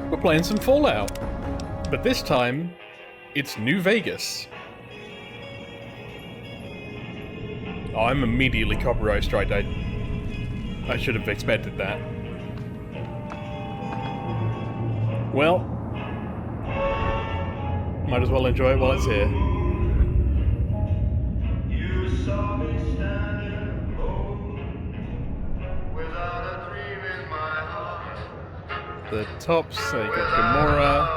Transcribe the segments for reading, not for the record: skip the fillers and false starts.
We're playing some Fallout, but this time, it's New Vegas. Oh, I'm immediately copyright striked. I should have expected that. Well, might as well enjoy it while it's here. You saw me standing alone, without a dream in my heart. The tops, so you got Gamora,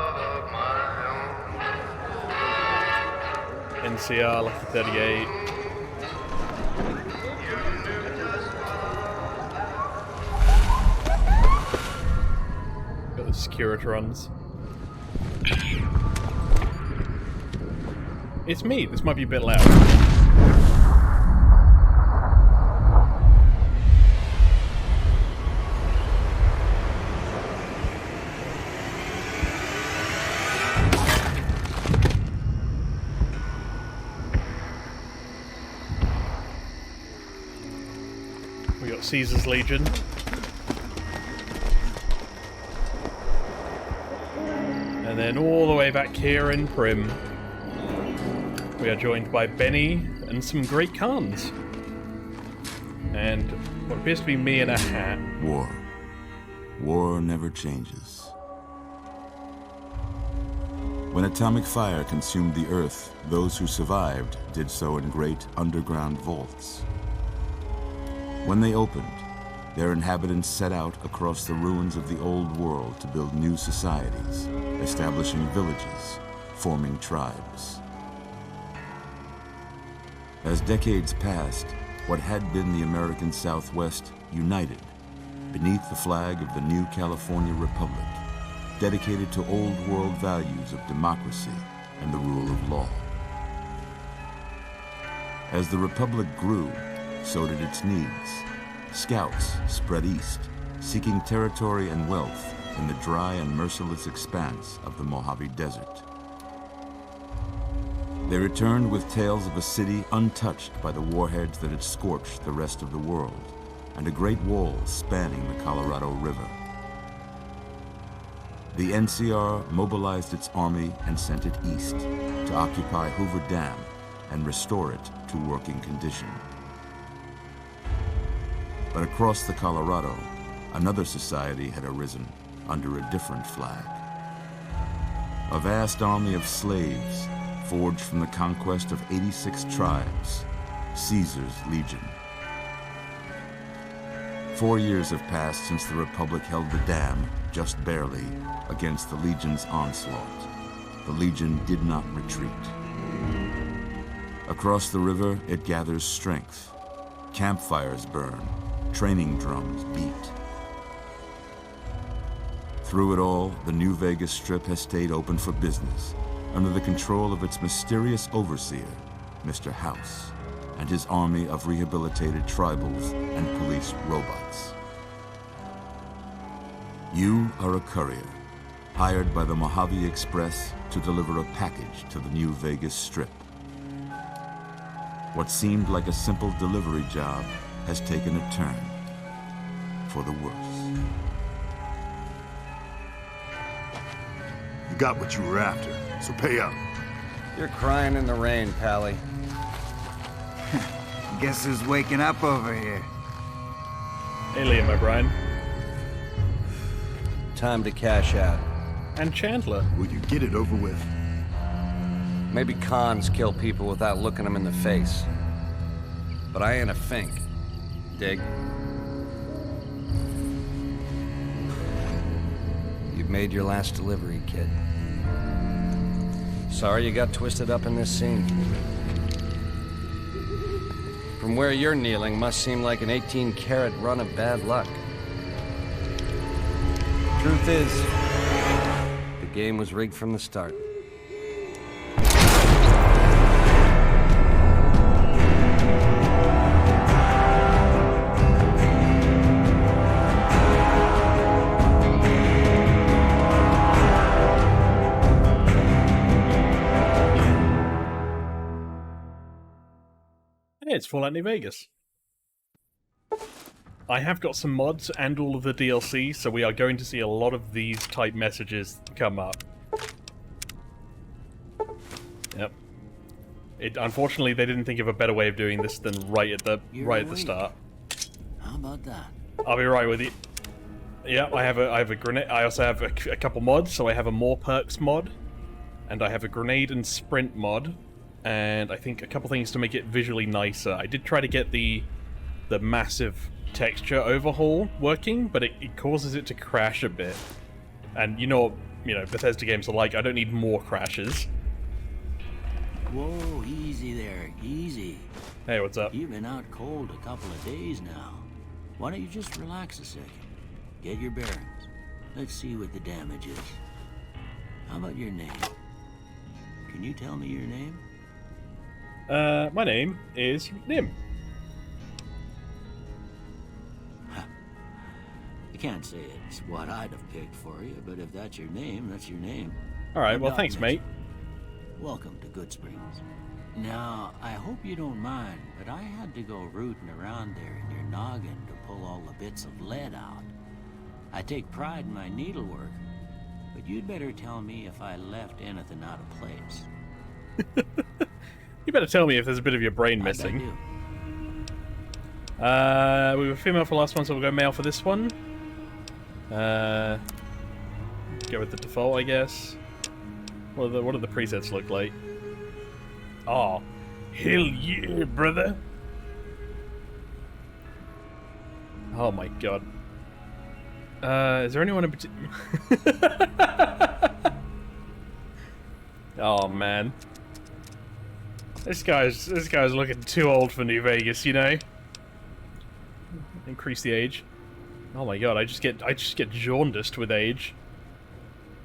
NCR, Lucky 38. Got the Securitrons. It's me, this might be a bit loud. We got Caesar's Legion. And then all the way back here in Prim, we are joined by Benny and some great Khans. And what appears to be me in a hat. War. War never changes. When atomic fire consumed the Earth, those who survived did so in great underground vaults. When they opened, their inhabitants set out across the ruins of the old world to build new societies, establishing villages, forming tribes. As decades passed, what had been the American Southwest united beneath the flag of the new California Republic, dedicated to old world values of democracy and the rule of law. As the Republic grew, so did its needs. Scouts spread east, seeking territory and wealth in the dry and merciless expanse of the Mojave Desert. They returned with tales of a city untouched by the warheads that had scorched the rest of the world, and a great wall spanning the Colorado River. The NCR mobilized its army and sent it east to occupy Hoover Dam and restore it to working condition. But across the Colorado, another society had arisen under a different flag. A vast army of slaves forged from the conquest of 86 tribes, Caesar's Legion. 4 years have passed since the Republic held the dam, just barely, against the Legion's onslaught. The Legion did not retreat. Across the river, it gathers strength. Campfires burn, training drums beat. Through it all, the New Vegas Strip has stayed open for business, under the control of its mysterious overseer, Mr. House, and his army of rehabilitated tribals and police robots. You are a courier, hired by the Mojave Express to deliver a package to the New Vegas Strip. What seemed like a simple delivery job has taken a turn for the worse. You got what you were after, so pay up. You're crying in the rain, Pally. Guess who's waking up over here? Hey, Liam O'Brien. Time to cash out. And Chandler. Will you get it over with? Maybe Khans kill people without looking them in the face. But I ain't a fink. Dig? You've made your last delivery, kid. Sorry you got twisted up in this scene. From where you're kneeling must seem like an 18-carat run of bad luck. Truth is, the game was rigged from the start. it's Fallout New Vegas. I have got some mods and all of the DLC, so we are going to see a lot of these type messages come up. Yep. Unfortunately, they didn't think of a better way of doing this than right at the start. How about that? I'll be right with you. Yeah, I have a grenade. I also have a couple mods. So I have a more perks mod, and I have a grenade and sprint mod, and I think a couple things to make it visually nicer. I did try to get the massive texture overhaul working, but it causes it to crash a bit. And you know Bethesda games are like, I don't need more crashes. Whoa, easy there, easy. Hey, what's up? You've been out cold a couple of days now. Why don't you just relax a second? Get your bearings. Let's see what the damage is. How about your name? Can you tell me your name? My name is Nim. I can't say it's what I'd have picked for you, but if that's your name, that's your name. Alright, I'm well Doc thanks, mate. Mitchell. Welcome to Good Springs. Now, I hope you don't mind, but I had to go rooting around there in your noggin to pull all the bits of lead out. I take pride in my needlework, but you'd better tell me if I left anything out of place. You better tell me if there's a bit of your brain I missing. do. We were female for last one, so we'll go male for this one. Go with the default, I guess. What do the presets look like? Oh, hell yeah, brother! Oh my god. Is there anyone in particular? Oh man, this guy's looking too old for New Vegas, you know. Increase the age. Oh my god, I just get jaundiced with age.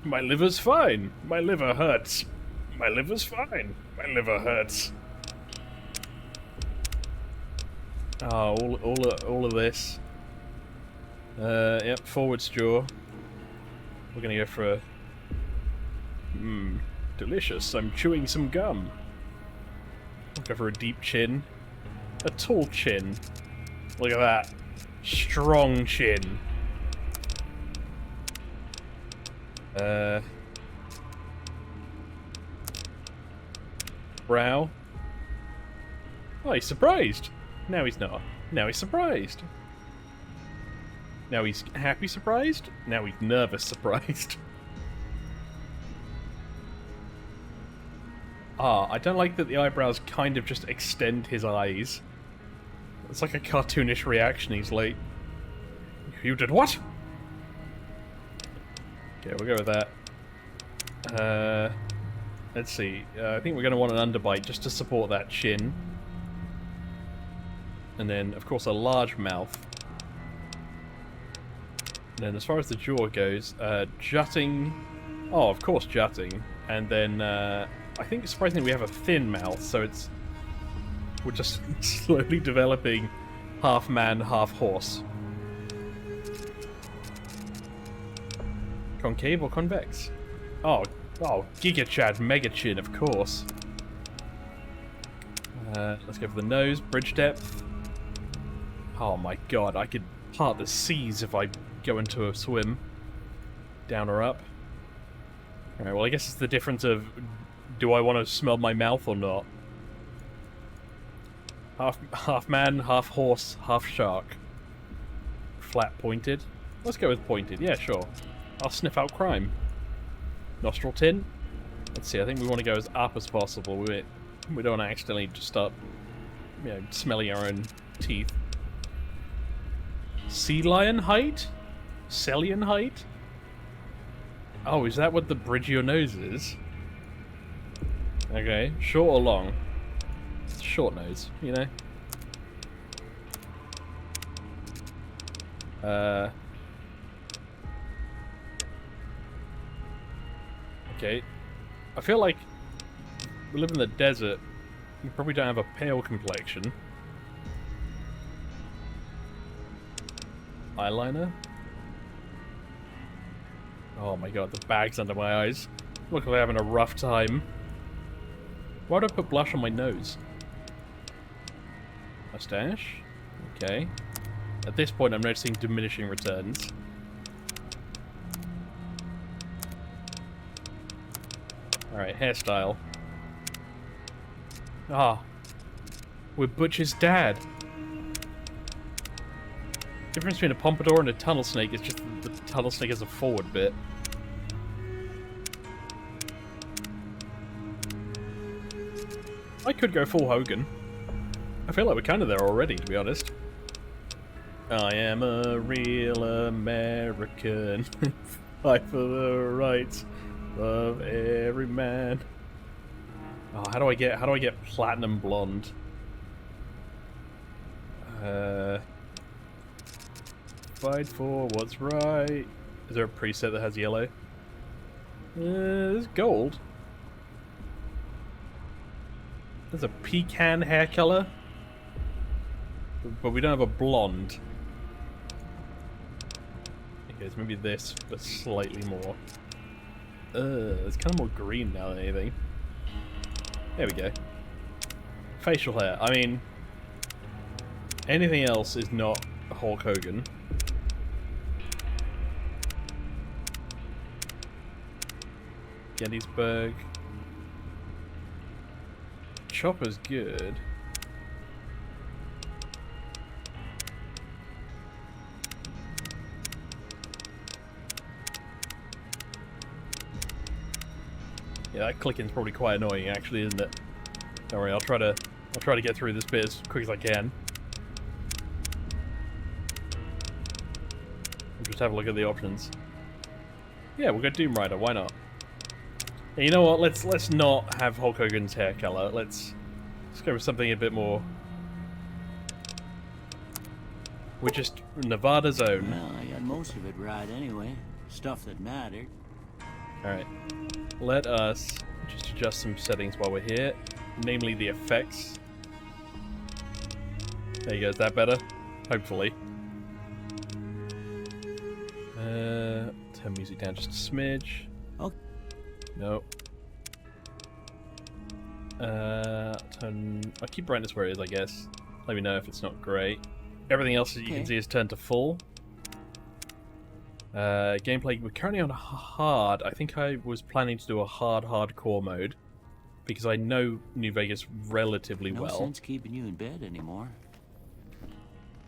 My liver's fine. My liver hurts. My liver's fine. My liver hurts. Oh, all of this. Yep, forwards jaw. We're gonna go for a... delicious. I'm chewing some gum. We'll go for a deep chin. A tall chin. Look at that. Strong chin. Brow. Oh, he's surprised. Now he's not. Now he's surprised. Now he's happy surprised. Now he's nervous surprised. I don't like that the eyebrows kind of just extend his eyes. It's like a cartoonish reaction. He's like, "You did what?" Okay, we'll go with that. Let's see. I think we're going to want an underbite just to support that chin. And then, of course, a large mouth. And then as far as the jaw goes, jutting. Oh, of course, jutting. And then, I think surprisingly we have a thin mouth, so we're just slowly developing half man, half horse. Concave or convex? Oh, Giga Chad Mega Chin, of course. Let's go for the nose, bridge depth. Oh my god, I could part the seas if I go into a swim. Down or up. Alright, well I guess it's the difference of, do I want to smell my mouth or not? Half man, half horse, half shark. Flat pointed. Let's go with pointed, yeah, sure. I'll sniff out crime. Nostril tin. Let's see, I think we want to go as up as possible. We don't want to accidentally just start, smelling our own teeth. Sea lion height? Celian height? Oh, is that what the bridge of your nose is? Okay, short or long? Short nose, you know? Okay. I feel like we live in the desert. We probably don't have a pale complexion. Eyeliner? Oh my god, the bags under my eyes. Look like I'm having a rough time. Why would I put blush on my nose? Mustache. Okay. At this point, I'm noticing diminishing returns. Alright, hairstyle. Ah. We're Butch's dad. The difference between a pompadour and a tunnel snake is just the tunnel snake has a forward bit. I could go full Hogan. I feel like we're kind of there already, to be honest. I am a real American. Fight for the rights of every man. Oh, how do I get platinum blonde? Fight for what's right. Is there a preset that has yellow? There's gold. There's a pecan hair color, but we don't have a blonde. Okay, so maybe this, but slightly more. It's kind of more green now than anything. There we go. Facial hair. I mean, anything else is not Hulk Hogan. Gettysburg. Chopper's good. Yeah, that clicking's probably quite annoying, actually, isn't it? Don't worry, I'll try to get through this bit as quick as I can. We'll just have a look at the options. Yeah, we'll go Doom Rider. Why not? Yeah, you know what? Let's not have Hulk Hogan's hair color. Let's go with something a bit more. We're just Nevada's own. Well, I got most of it right anyway. Stuff that mattered. Alright. Let us just adjust some settings while we're here. Namely the effects. There you go, is that better? Hopefully. Turn music down just a smidge. Oh. No. I'll keep brightness where it is, I guess. Let me know if it's not great. Everything else that you can see is turned to full. Gameplay, we're currently on hard. I think I was planning to do a hardcore mode. Because I know New Vegas relatively well. No sense keeping you in bed anymore.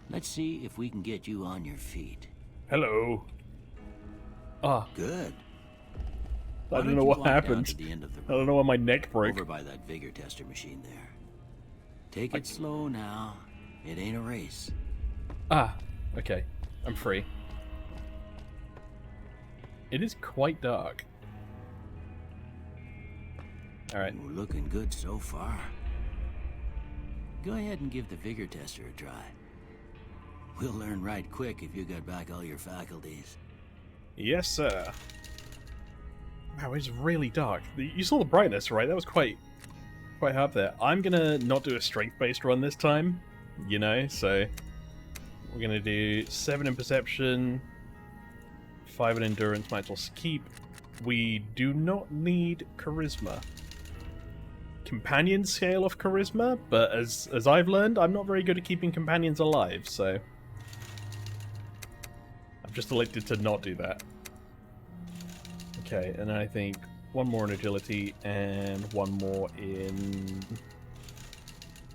Let's see if we can get you on your feet. Hello. Ah. Good. I don't know what happened. I don't know why my neck broke. Over by that vigor tester machine there. Take it slow now. It ain't a race. Ah, okay. I'm free. It is quite dark. Alright. We're looking good so far. Go ahead and give the vigor tester a try. We'll learn right quick if you got back all your faculties. Yes, sir. Wow, it's really dark. You saw the brightness, right? That was quite up there. I'm gonna not do a strength-based run this time, you know, so we're gonna do 7 in perception, 5 in endurance, might as well keep. We do not need charisma. Companions scale off charisma, but as I've learned, I'm not very good at keeping companions alive, so I've just elected to not do that. Okay, and then I think one more in agility and one more in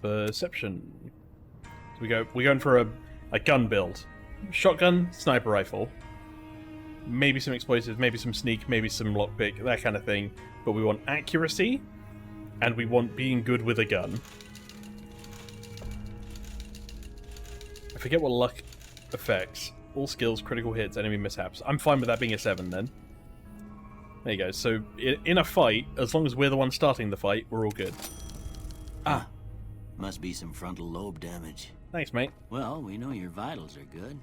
perception. So we're going for a gun build. Shotgun, sniper rifle. Maybe some explosives, maybe some sneak, maybe some lockpick, that kind of thing. But we want accuracy, and we want being good with a gun. I forget what luck affects. All skills, critical hits, enemy mishaps. I'm fine with that being a 7 then. There you go. So, in a fight, as long as we're the one starting the fight, we're all good. Ah. Must be some frontal lobe damage. Thanks, mate. Well, we know your vitals are good,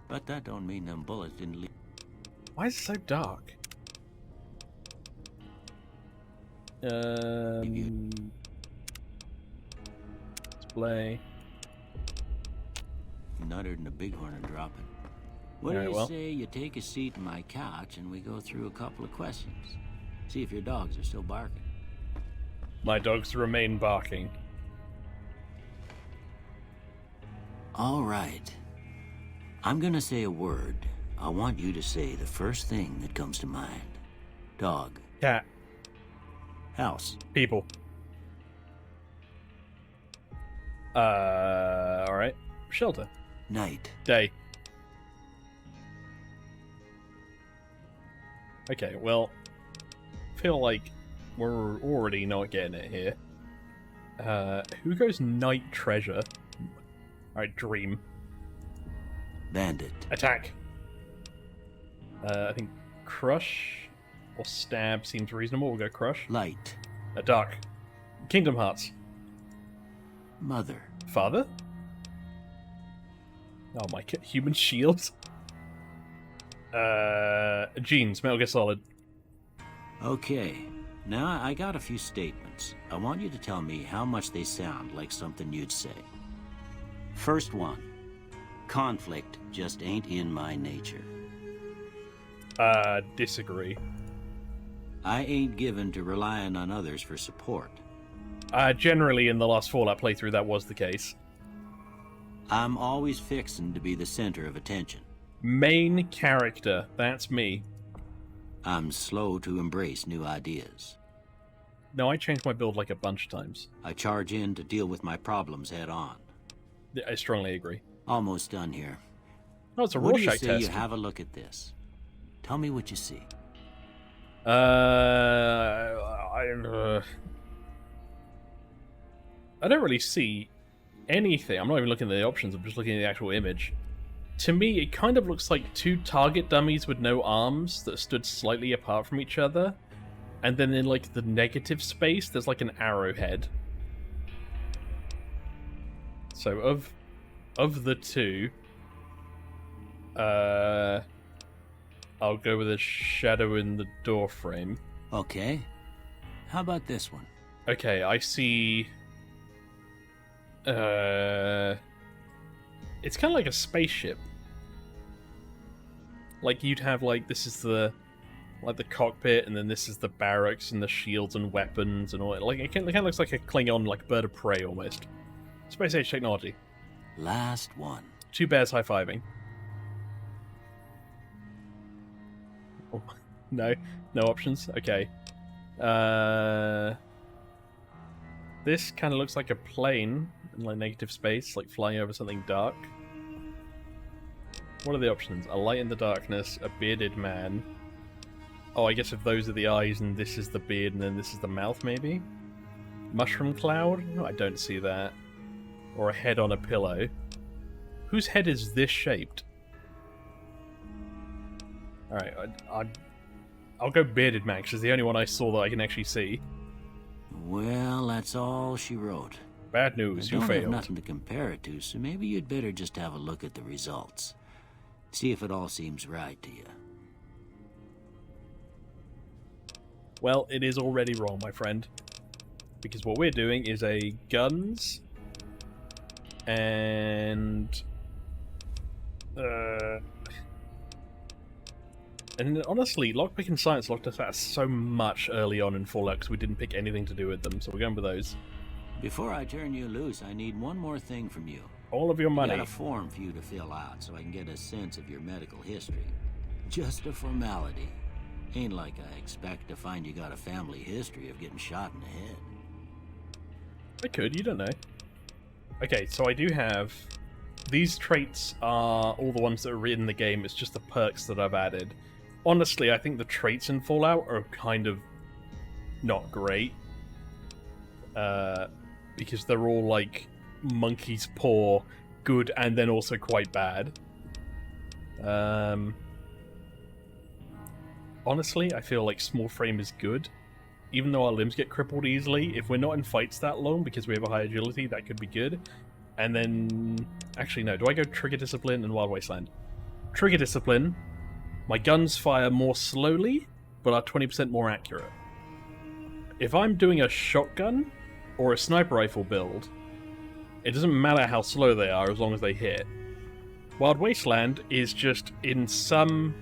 but that don't mean them bullets didn't leave. Why is it so dark? Display. Nuttered and a bighorn are dropping. What do you say you take a seat in my couch and we go through a couple of questions? See if your dogs are still barking. My dogs remain barking. All right. I'm gonna say a word. I want you to say the first thing that comes to mind. Dog. Cat. House. People. Alright. Shelter. Night. Day. Okay, well, feel like we're already not getting it here. Who goes night treasure? Alright, dream. Bandit. Attack. I think crush or stab seems reasonable. We'll go crush. Light. Dark. Kingdom Hearts. Mother. Father? Oh my god, human shield? Genes, Metal Gear Solid. Okay. Now I got a few statements. I want you to tell me how much they sound like something you'd say. First one. Conflict just ain't in my nature. Disagree. I ain't given to relying on others for support. Generally in the last Fallout playthrough that was the case. I'm always fixin' to be the center of attention. Main character, that's me. I'm slow to embrace new ideas. No, I changed my build like a bunch of times. I charge in to deal with my problems head on. I strongly agree. Almost done here. No, it's a What do you Rorschach say test. you have a look at this? Tell me what you see. I don't really see anything. I'm not even looking at the options, I'm just looking at the actual image. To me, it kind of looks like two target dummies with no arms that stood slightly apart from each other. And then in, like, the negative space, there's, like, an arrowhead. So, of the two, I'll go with a shadow in the door frame. Okay. How about this one? Okay, I see... It's kind of like a spaceship. Like, you'd have, like, this is the... like, the cockpit, and then this is the barracks, and the shields and weapons, and all that. Like, it kind of looks like a Klingon, like, bird of prey, almost. Space age technology. Last one. Two bears high-fiving. Oh, no options? Okay. This kind of looks like a plane in, like, negative space, like flying over something dark. What are the options? A light in the darkness, a bearded man. Oh, I guess if those are the eyes and this is the beard and then this is the mouth, maybe? Mushroom cloud? No, I don't see that. Or a head on a pillow. Whose head is this shaped? Alright, I'll go bearded man, 'cause it's the only one I saw that I can actually see. Well, that's all she wrote. Bad news, I you don't have failed. nothing to compare it to, so maybe you'd better just have a look at the results. See if it all seems right to you. Well, it is already wrong, my friend. Because what we're doing is a guns... and... And honestly, lockpick and science locked us out so much early on in Fallout because we didn't pick anything to do with them, so we're going with those. Before I turn you loose, I need one more thing from you. All of your I money. got a form for you to fill out so I can get a sense of your medical history. Just a formality. Ain't like I expect to find you got a family history of getting shot in the head. I could, you don't know. Okay, so I do have... These traits are all the ones that are in the game, it's just the perks that I've added. Honestly, I think the traits in Fallout are kind of not great. Because they're all like monkey's paw, good and then also quite bad. Honestly, I feel like small frame is good. Even though our limbs get crippled easily, if we're not in fights that long because we have a high agility, that could be good. And then... Actually, no. Do I go Trigger Discipline and Wild Wasteland? Trigger Discipline. My guns fire more slowly, but are 20% more accurate. If I'm doing a shotgun or a sniper rifle build, it doesn't matter how slow they are as long as they hit. Wild Wasteland is just, in some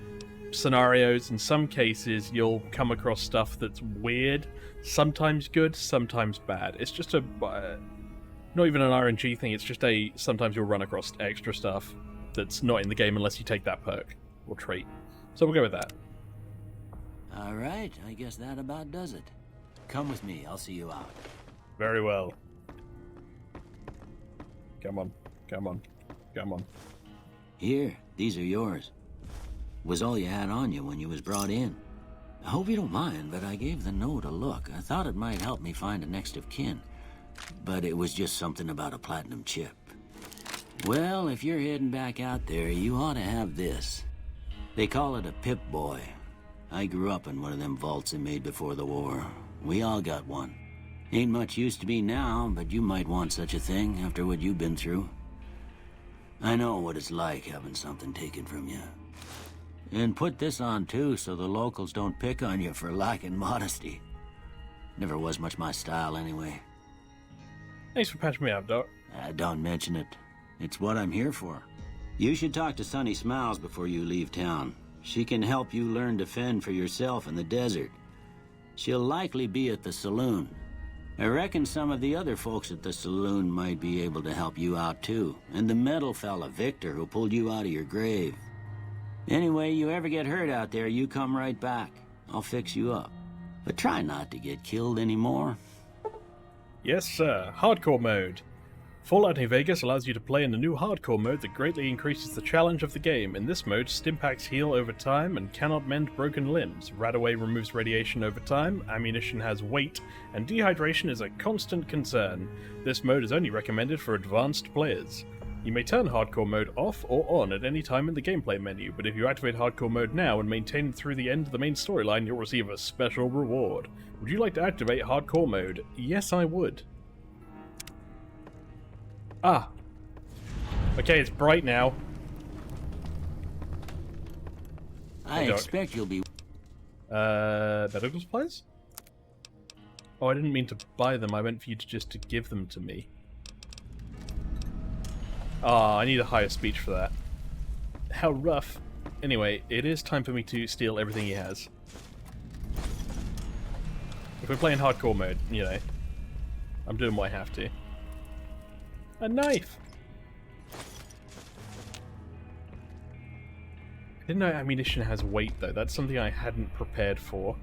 scenarios, in some cases, you'll come across stuff that's weird, sometimes good, sometimes bad. It's just a not even an RNG thing, it's just sometimes you'll run across extra stuff that's not in the game unless you take that perk or trait. So we'll go with that. All right, I guess that about does it. Come with me, I'll see you out. Very well. Come on, come on, come on. Here, these are yours. Was all you had on you when you was brought in. I hope you don't mind, but I gave the note a look. I thought it might help me find a next of kin. But it was just something about a platinum chip. Well, if you're heading back out there, you ought to have this. They call it a Pip-Boy. I grew up in one of them vaults they made before the war. We all got one. Ain't much use to me now, but you might want such a thing after what you've been through. I know what it's like having something taken from you. And put this on too, so the locals don't pick on you for lacking modesty. Never was much my style anyway. Thanks for patching me up, Doc. Don't mention it. It's what I'm here for. You should talk to Sunny Smiles before you leave town. She can help you learn to fend for yourself in the desert. She'll likely be at the saloon. I reckon some of the other folks at the saloon might be able to help you out too. And the metal fella, Victor, who pulled you out of your grave. Anyway, you ever get hurt out there, you come right back. I'll fix you up. But try not to get killed anymore. Yes, sir. Hardcore mode. Fallout New Vegas allows you to play in the new hardcore mode that greatly increases the challenge of the game. In this mode, Stimpaks heal over time and cannot mend broken limbs. Radaway removes radiation over time, ammunition has weight, and dehydration is a constant concern. This mode is only recommended for advanced players. You may turn hardcore mode off or on at any time in the gameplay menu, but if you activate hardcore mode now and maintain it through the end of the main storyline, you'll receive a special reward. Would you like to activate hardcore mode? Yes, I would. Ah. Okay, it's bright now. I expect you'll be... medical supplies? Oh, I didn't mean to buy them, I meant for you to give them to me. Ah, I need a higher speech for that. How rough. Anyway, it is time for me to steal everything he has. If we're playing hardcore mode, you know, I'm doing what I have to. A knife! I didn't know ammunition has weight, though. That's something I hadn't prepared for.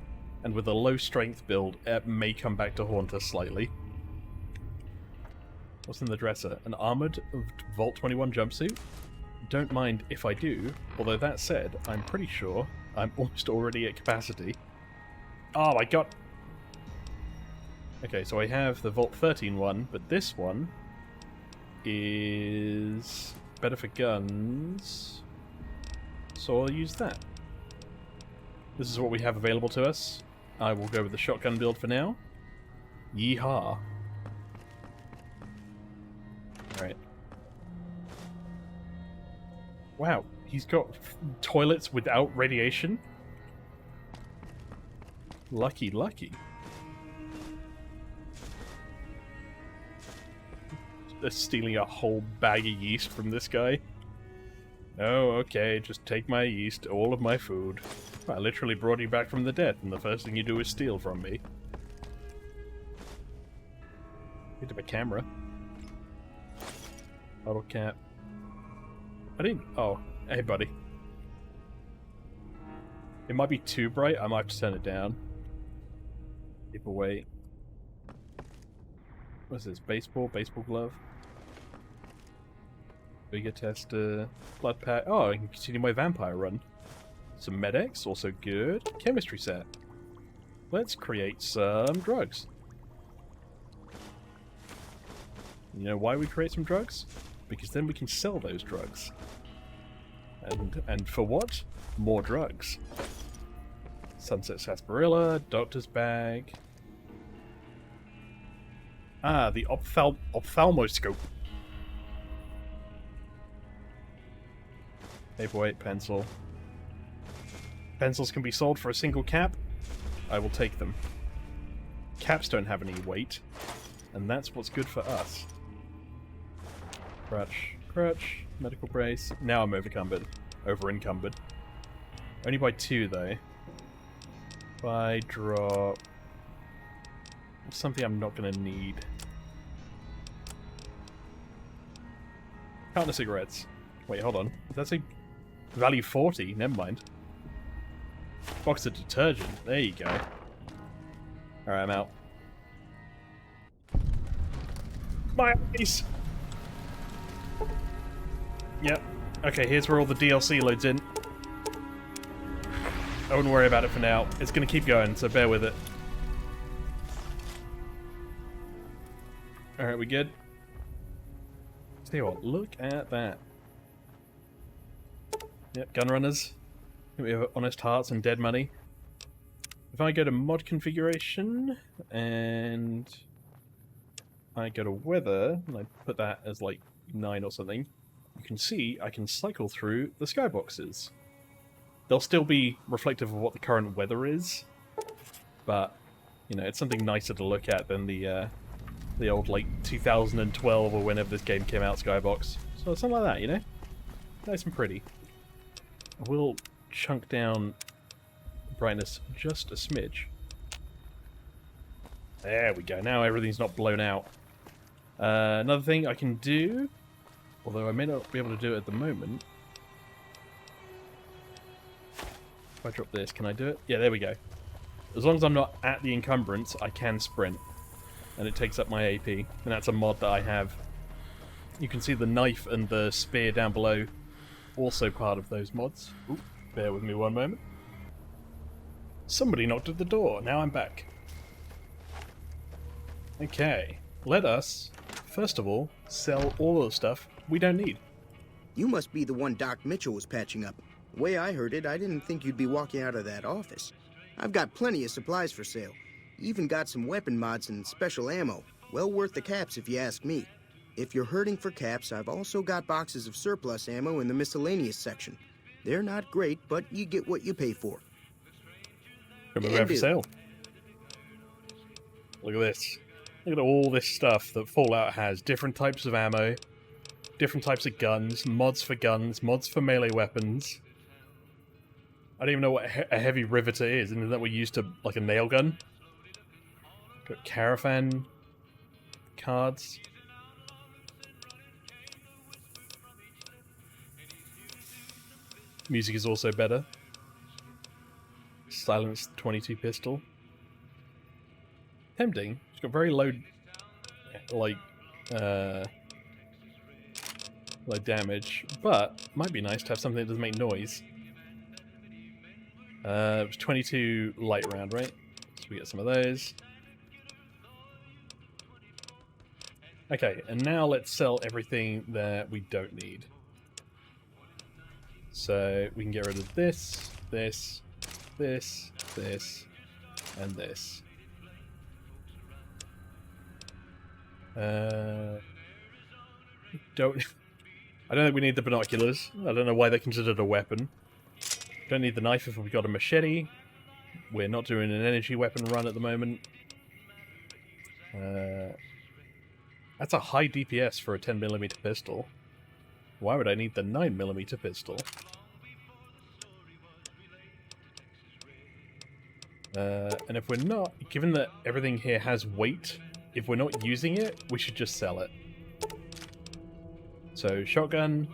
And with a low strength build, it may come back to haunt us slightly. What's in the dresser? An armored Vault 21 jumpsuit? Don't mind if I do, although that said, I'm pretty sure I'm almost already at capacity. Oh my god! Okay, so I have the Vault 13 one, but this one is better for guns, so I'll use that. This is what we have available to us. I will go with the shotgun build for now. Yeehaw. Alright. Wow, he's got toilets without radiation? Lucky, lucky. They're stealing a whole bag of yeast from this guy. Oh, okay, just take my yeast, all of my food. I literally brought you back from the dead, and the first thing you do is steal from me. Picked up a camera. Bottle cap. I didn't... Oh, hey buddy. It might be too bright, I might have to turn it down. Keep away. What's this? Baseball glove? Bigger tester. Blood pack. Oh, I can continue my vampire run. Some Med-X, also good. Chemistry set. Let's create some drugs. You know why we create some drugs? Because then we can sell those drugs. And for what? More drugs. Sunset sarsaparilla, doctor's bag. Ah, the ophthalmoscope. Paperweight, pencil. Pencils can be sold for a single cap. I will take them. Caps don't have any weight, and that's what's good for us. Crutch, medical brace. Now I'm over-encumbered. Only by 2, though. If I drop something I'm not going to need. Carton of cigarettes. Wait, hold on. Does that say value 40? Never mind. Box of detergent. There you go. Alright, I'm out. My eyes! Yep. Okay, here's where all the DLC loads in. I wouldn't worry about it for now. It's going to keep going, so bear with it. Alright, we good? Tell you what, look at that. Yep, gun runners. We have honest hearts and dead money. If I go to mod configuration and I go to weather and I put that as like 9 or something, you can see I can cycle through the skyboxes. They'll still be reflective of what the current weather is, but you know, it's something nicer to look at than the old like 2012 or whenever this game came out skybox. So something like that, you know, nice and pretty. I will chunk down the brightness just a smidge. There we go. Now everything's not blown out. Another thing I can do, although I may not be able to do it at the moment. If I drop this, can I do it? Yeah, there we go. As long as I'm not at the encumbrance, I can sprint. And it takes up my AP. And that's a mod that I have. You can see the knife and the spear down below. Also part of those mods. Ooh, bear with me one moment. Somebody knocked at the door. Now I'm back. Okay. Let us, first of all, sell all the stuff we don't need. You must be the one Doc Mitchell was patching up. The way I heard it, I didn't think you'd be walking out of that office. I've got plenty of supplies for sale. Even got some weapon mods and special ammo. Well worth the caps if you ask me. If you're hurting for caps, I've also got boxes of surplus ammo in the miscellaneous section. They're not great, but you get what you pay for. Come over for sale. Look at this. Look at all this stuff that Fallout has. Different types of ammo, different types of guns, mods for melee weapons. I don't even know what a heavy riveter is. Isn't that what you used to, like a nail gun? Got caravan cards. Music is also better. Silenced 22 pistol. Tempting. It's got very low, like, low damage, but might be nice to have something that doesn't make noise. It was 22 light round, right? So we get some of those. Okay, and now let's sell everything that we don't need. So we can get rid of this, this, this, this, and this. I don't think we need the binoculars. I don't know why they're considered a weapon. Don't need the knife if we've got a machete. We're not doing an energy weapon run at the moment. That's a high DPS for a 10mm pistol. Why would I need the 9mm pistol? And if we're not, given that everything here has weight, if we're not using it, we should just sell it. So, shotgun,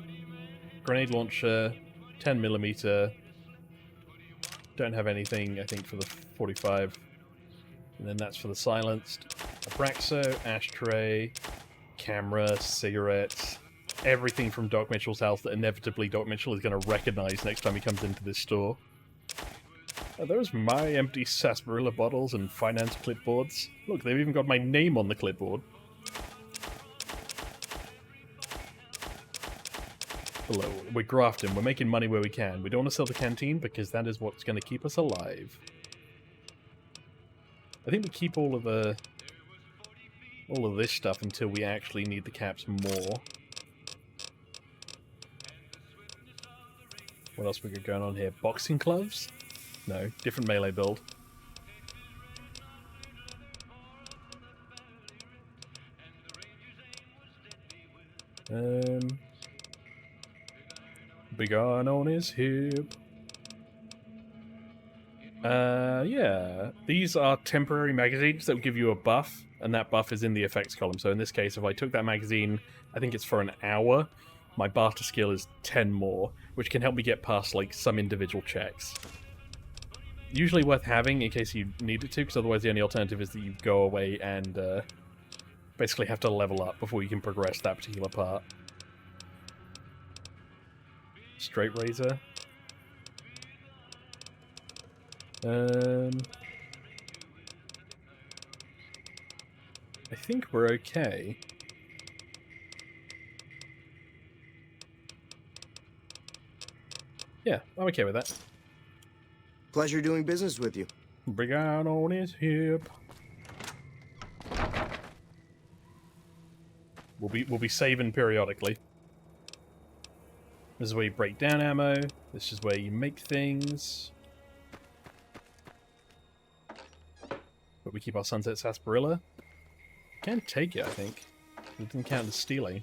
grenade launcher, 10mm. Don't have anything, I think, for the 45. And then that's for the silenced. Abraxo, ashtray, camera, cigarettes, everything from Doc Mitchell's house that inevitably Doc Mitchell is going to recognize next time he comes into this store. Are those my empty sarsaparilla bottles and finance clipboards? Look, they've even got my name on the clipboard. Hello, we're grafting, we're making money where we can. We don't want to sell the canteen because that is what's going to keep us alive. I think we keep all of this stuff until we actually need the caps more. What else we got going on here? Boxing gloves? No, different melee build. Big iron on his hip. Yeah. These are temporary magazines that will give you a buff, and that buff is in the effects column. So in this case, if I took that magazine, I think it's for an hour, my barter skill is 10 more, which can help me get past like some individual checks. Usually worth having in case you need it to, because otherwise the only alternative is that you go away and basically have to level up before you can progress that particular part. Straight razor. I think we're okay. Yeah, I'm okay with that. Pleasure doing business with you. Bring out on his hip. We'll be saving periodically. This is where you break down ammo. This is where you make things. But we keep our Sunset Sarsaparilla. Can't take it, I think. It doesn't count as stealing.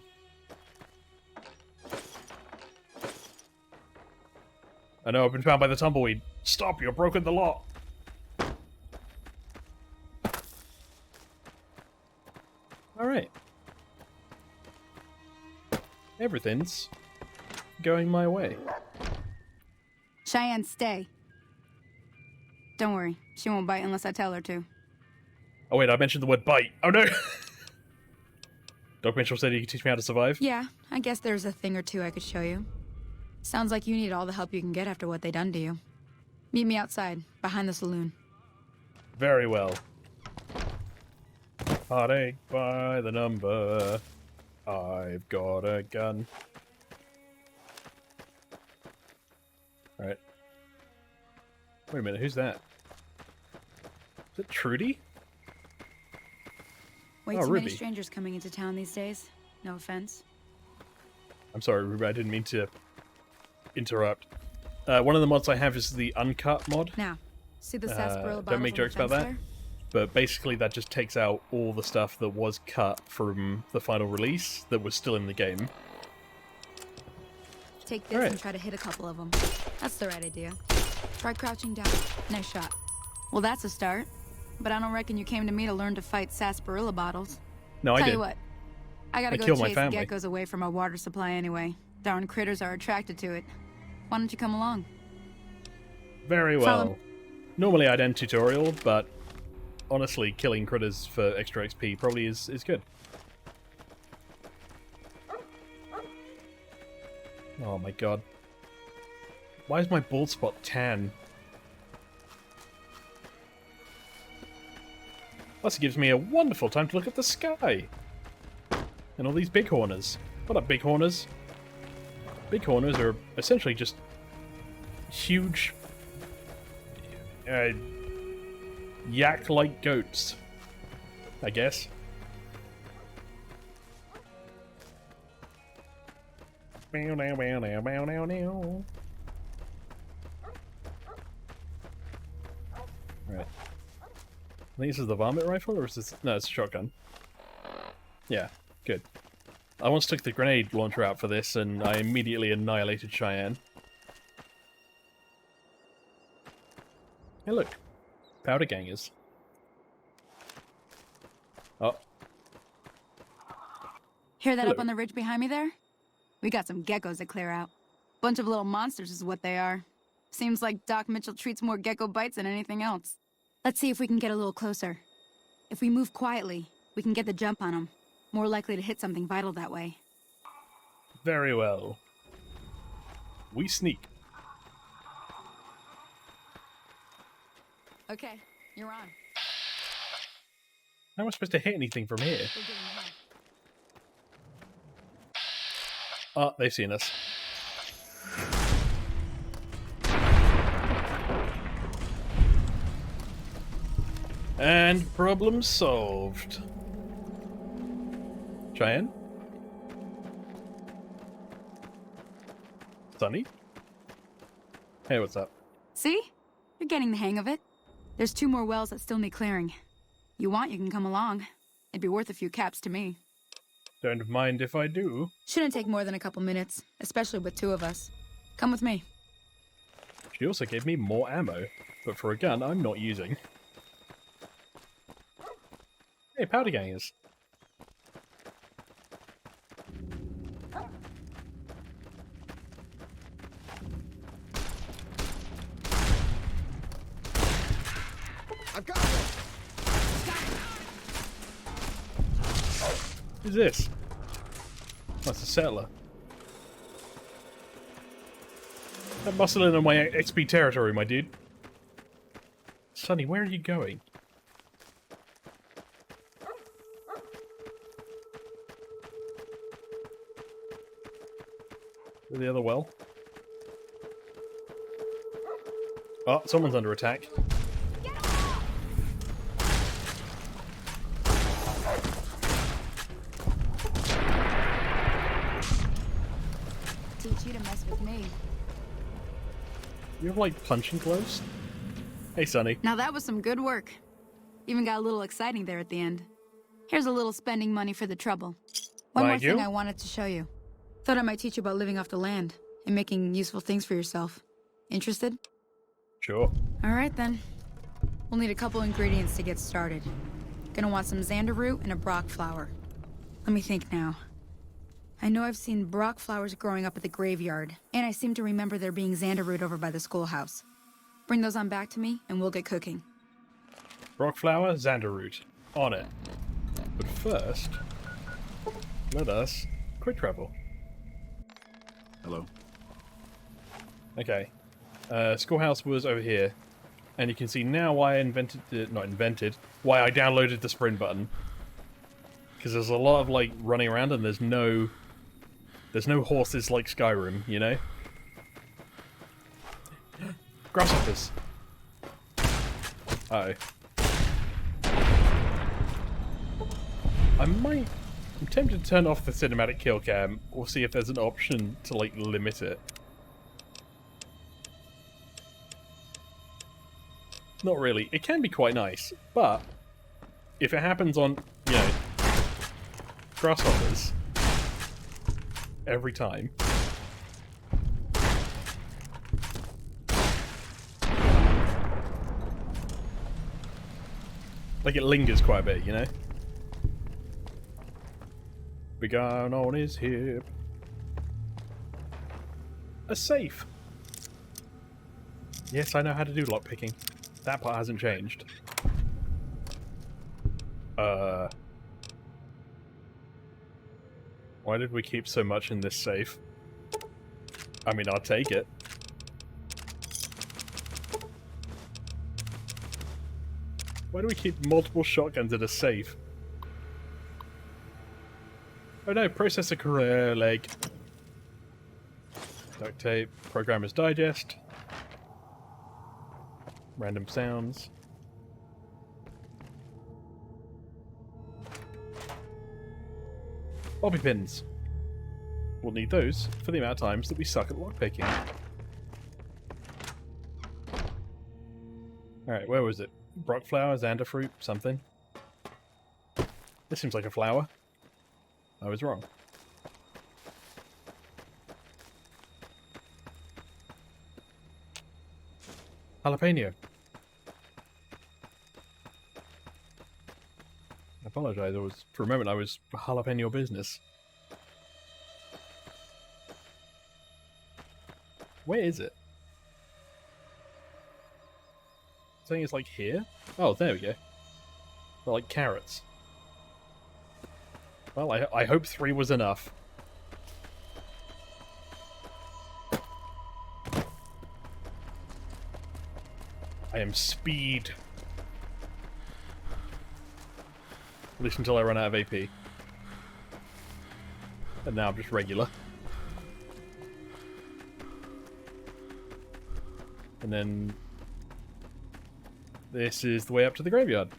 I know, I've been found by the tumbleweed. Stop, you're broken the law. Alright. Everything's going my way. Cheyenne, stay. Don't worry, she won't bite unless I tell her to. Oh wait, I mentioned the word bite. Oh no! Doc Mitchell said he could teach me how to survive? Yeah, I guess there's a thing or two I could show you. Sounds like you need all the help you can get after what they done to you. Meet me outside, behind the saloon. Very well. Heartache by the number. I've got a gun. Alright. Wait a minute, who's that? Is it Trudy? Way Oh, too Ruby. many strangers coming into town these days. No offense. I'm sorry, Ruby, I didn't mean to interrupt. One of the mods I have is the Uncut mod. Now, see the sarsaparilla Don't bottles make on jokes the about fence that. there? But basically that just takes out all the stuff that was cut from the final release that was still in the game. Take this Alright. and try to hit a couple of them. That's the right idea. Try crouching down. Nice shot. Well, that's a start. But I don't reckon you came to me to learn to fight sarsaparilla bottles. No, I Tell did. you what, I gotta I go killed my chase family. geckos away from our water supply anyway. Darn critters are attracted to it. Why don't you come along? Very Follow- well. Normally I'd end tutorial, but honestly, killing critters for extra XP probably is good. Oh my god. Why is my bald spot tan? Plus it gives me a wonderful time to look at the sky. And all these bighorners. What up, bighorners? Bighorners are essentially just huge yak-like goats, I guess. Bow, bow, bow, bow, bow, bow, bow. Right. I think this is the varmint rifle, or is this... No, it's a shotgun. Yeah, good. I once took the grenade launcher out for this, and I immediately annihilated Cheyenne. Hey look. Powder gangers. Oh. Hear that Hello. up on the ridge behind me there? We got some geckos to clear out. Bunch of little monsters is what they are. Seems like Doc Mitchell treats more gecko bites than anything else. Let's see if we can get a little closer. If we move quietly, we can get the jump on them. More likely to hit something vital that way. Very well. We sneak. Okay, you're on. How am I supposed to hit anything from here? We're getting ahead. Oh, they've seen us. And problem solved. Cheyenne? Sunny? Hey, what's up? See? You're getting the hang of it. There's 2 more wells that still need clearing. You want, you can come along. It'd be worth a few caps to me. Don't mind if I do. Shouldn't take more than a couple minutes, especially with 2 of us. Come with me. She also gave me more ammo, but for a gun I'm not using. Hey, powder gangers. I've got one! Who's this? That's a settler. Don't muscle in on my XP territory, my dude. Sonny, where are you going? To the other well. Oh, someone's under attack. Teach you to mess with me. You have, like, punching gloves? Hey, Sonny. Now that was some good work. Even got a little exciting there at the end. Here's a little spending money for the trouble. One more Thank you. thing I wanted to show you. Thought I might teach you about living off the land and making useful things for yourself. Interested? Sure. Alright then. We'll need a couple ingredients to get started. Gonna want some xander root and a brock flower. Let me think now. I know I've seen brock flowers growing up at the graveyard, and I seem to remember there being xander root over by the schoolhouse. Bring those on back to me, and we'll get cooking. Rock flower, xander root. On it. But first, let us quick travel. Hello. Okay. Schoolhouse was over here. And you can see now why I invented the... Not invented. Why I downloaded the sprint button. Because there's a lot of, like, running around and there's no... There's no horses like Skyrim, you know? Grasshoppers. Uh-oh. I'm tempted to turn off the cinematic kill cam or see if there's an option to, like, limit it. Not really. It can be quite nice, but if it happens on, you know, grasshoppers every time, like it lingers quite a bit, you know? Begun on his hip. A safe. Yes, I know how to do lockpicking. That part hasn't changed. Why did we keep so much in this safe? I mean, I'll take it. Why do we keep multiple shotguns in a safe? Oh no, processor career leg. Duct tape, Programmer's Digest. Random sounds. Bobby pins. We'll need those for the amount of times that we suck at lockpicking. Alright, where was it? Brock flower, xander fruit, something. This seems like a flower. I was wrong. Jalapeno. I apologize, for a moment I was jalapeno business. Where is it? Saying it's like here? Oh, there we go. They're like carrots. Well, I hope 3 was enough. I am speed. At least until I run out of AP. And now I'm just regular. And then... this is the way up to the graveyard.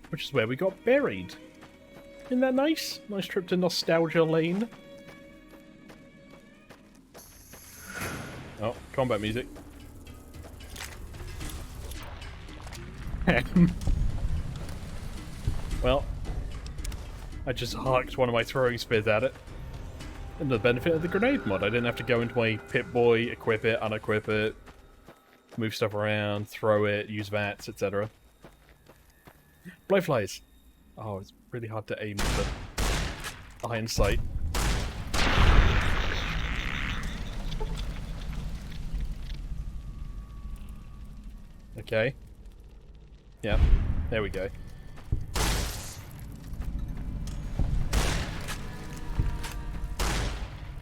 Which is where we got buried. Isn't that nice? Nice trip to Nostalgia Lane. Oh, combat music. Well, I just harked one of my throwing spears at it. And the benefit of the grenade mod, I didn't have to go into my Pip-Boy, equip it, unequip it, move stuff around, throw it, use VATS, etc. Blowflies. Oh, it's really hard to aim with the iron sight. Okay. Yeah, there we go.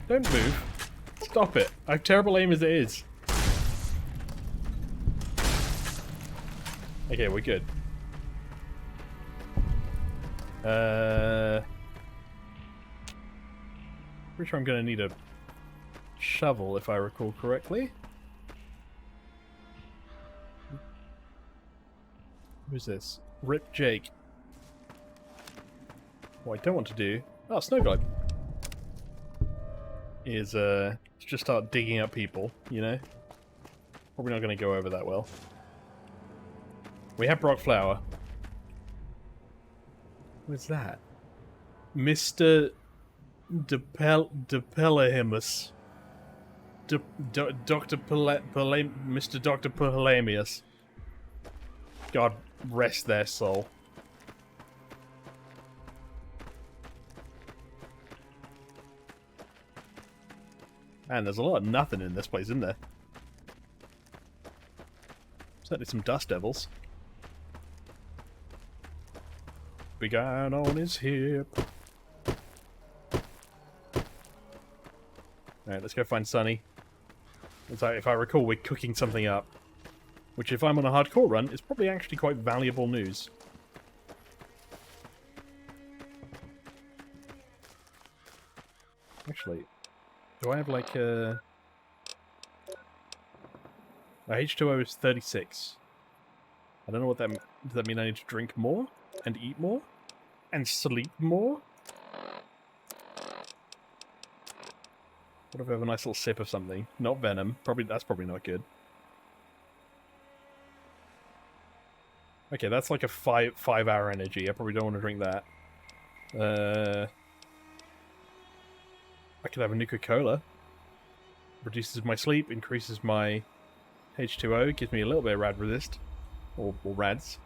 Don't move. Stop it. I have terrible aim as it is. Okay, we're good. Pretty sure I'm gonna need a shovel if I recall correctly. Who's this? Rip Jake. What I don't want to do... Oh, Snow Globe. Is just start digging up people, you know? Probably not going to go over that well. We have Brock Flower. What's that? Mr. Depelahimus. Dr. Mr. Dr. Pelamius. God rest their soul. Man, there's a lot of nothing in this place, isn't there? Certainly some dust devils. Big iron on his hip. Alright, let's go find Sunny. If I recall, we're cooking something up. Which, if I'm on a hardcore run, is probably actually quite valuable news. Actually... Do I have like a... My H2O is 36. I don't know what that... Does that mean I need to drink more? And eat more? And sleep more? What if I have a nice little sip of something? Not venom. That's probably not good. Okay, that's like a 5-hour energy. I probably don't want to drink that. I could have a Nuka-Cola. Reduces my sleep, increases my H2O, gives me a little bit of rad resist. Or rads.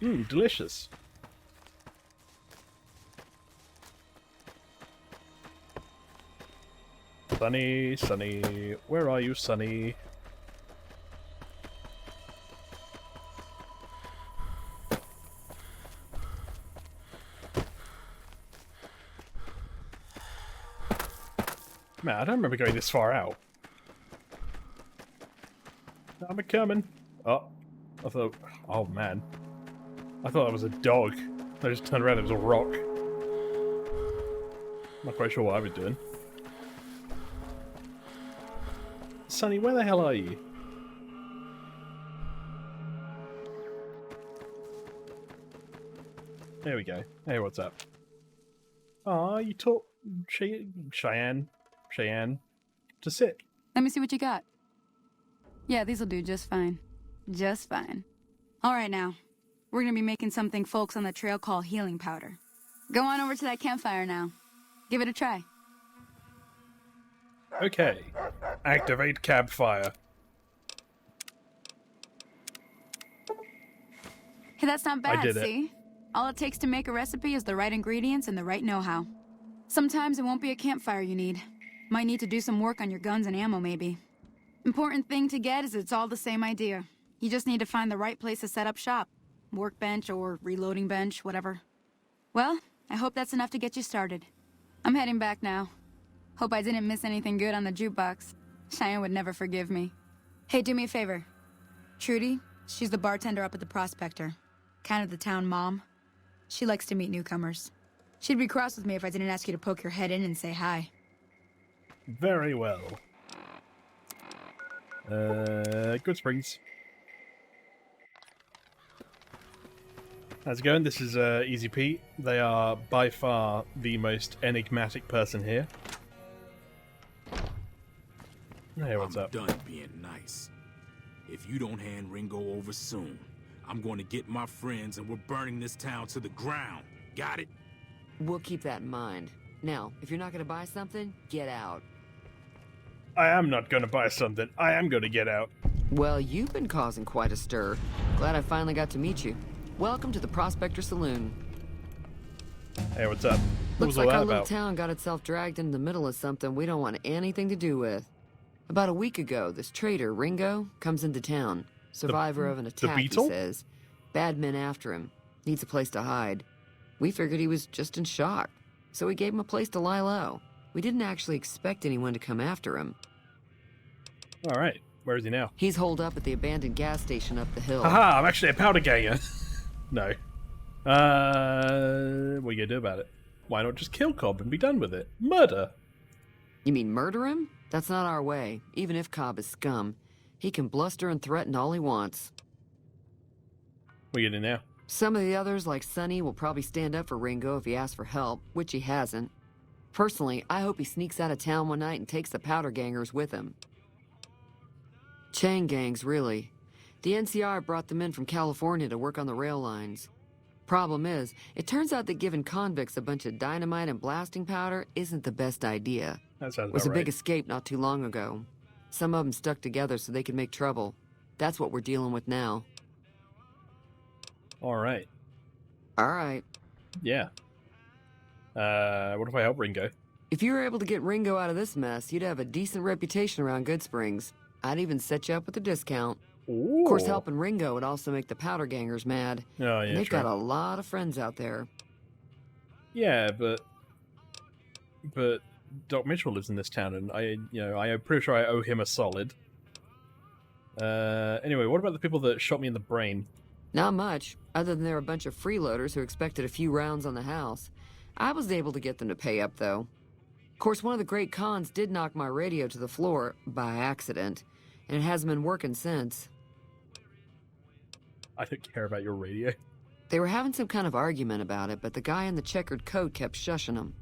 Mmm, delicious. Sunny, Sunny, where are you, Sunny? Man, I don't remember going this far out. I'm a-coming. Oh, I thought... Oh, man. I thought that was a dog. I just turned around, it was a rock. Not quite sure what I was doing. Sunny, where the hell are you? There we go. Hey, what's up? Aw, you taught Cheyenne to sit. Let me see what you got. Yeah, these'll do just fine. Just fine. All right, now. We're gonna be making something folks on the trail call healing powder. Go on over to that campfire now. Give it a try. Okay. Activate campfire. Hey, that's not bad, I did see? All it takes to make a recipe is the right ingredients and the right know-how. Sometimes it won't be a campfire you need. Might need to do some work on your guns and ammo, maybe. Important thing to get is it's all the same idea. You just need to find the right place to set up shop. Workbench or reloading bench, whatever. Well, I hope that's enough to get you started. I'm heading back now. Hope I didn't miss anything good on the jukebox. Cheyenne would never forgive me. Hey, do me a favor. Trudy, she's the bartender up at the Prospector. Kind of the town mom. She likes to meet newcomers. She'd be cross with me if I didn't ask you to poke your head in and say hi. Very well. Good Springs. How's it going? This is Easy Pete. They are by far the most enigmatic person here. Hey, what's up? I'm done being nice. If you don't hand Ringo over soon, I'm going to get my friends and we're burning this town to the ground. Got it? We'll keep that in mind. Now, if you're not going to buy something, get out. I am not going to buy something. I am going to get out. Well, you've been causing quite a stir. Glad I finally got to meet you. Welcome to the Prospector Saloon. Hey, what's up? What Looks was all like that our little about? town got itself dragged into the middle of something we don't want anything to do with. About a week ago, this trader, Ringo, comes into town. Survivor of an attack, he Beetle? says. Bad men after him. Needs a place to hide. We figured he was just in shock, so we gave him a place to lie low. We didn't actually expect anyone to come after him. All right. Where is he now? He's holed up at the abandoned gas station up the hill. Haha, I'm actually a powder ganger. No. What are you gonna do about it? Why not just kill Cobb and be done with it? Murder! You mean murder him? That's not our way. Even if Cobb is scum, he can bluster and threaten all he wants. What are you gonna do now? Some of the others, like Sonny, will probably stand up for Ringo if he asks for help, which he hasn't. Personally, I hope he sneaks out of town one night and takes the powder gangers with him. Chain gangs, really. The NCR brought them in from California to work on the rail lines. Problem is, it turns out that giving convicts a bunch of dynamite and blasting powder isn't the best idea. That sounds It was about a big right. escape not too long ago. Some of them stuck together so they could make trouble. That's what we're dealing with now. All right. All right. Yeah. What if I help Ringo? If you were able to get Ringo out of this mess, you'd have a decent reputation around Goodsprings. I'd even set you up with a discount. Ooh. Of course, helping Ringo would also make the powder gangers mad. Oh, yeah, And they've true. got a lot of friends out there. Yeah, but Doc Mitchell lives in this town, and I'm pretty sure I owe him a solid. Anyway, what about the people that shot me in the brain? Not much, other than they're a bunch of freeloaders who expected a few rounds on the house. I was able to get them to pay up, though. Of course, one of the great cons did knock my radio to the floor by accident, and it hasn't been working since. I don't care about your radio. They were having some kind of argument about it, but the guy in the checkered coat kept shushing them.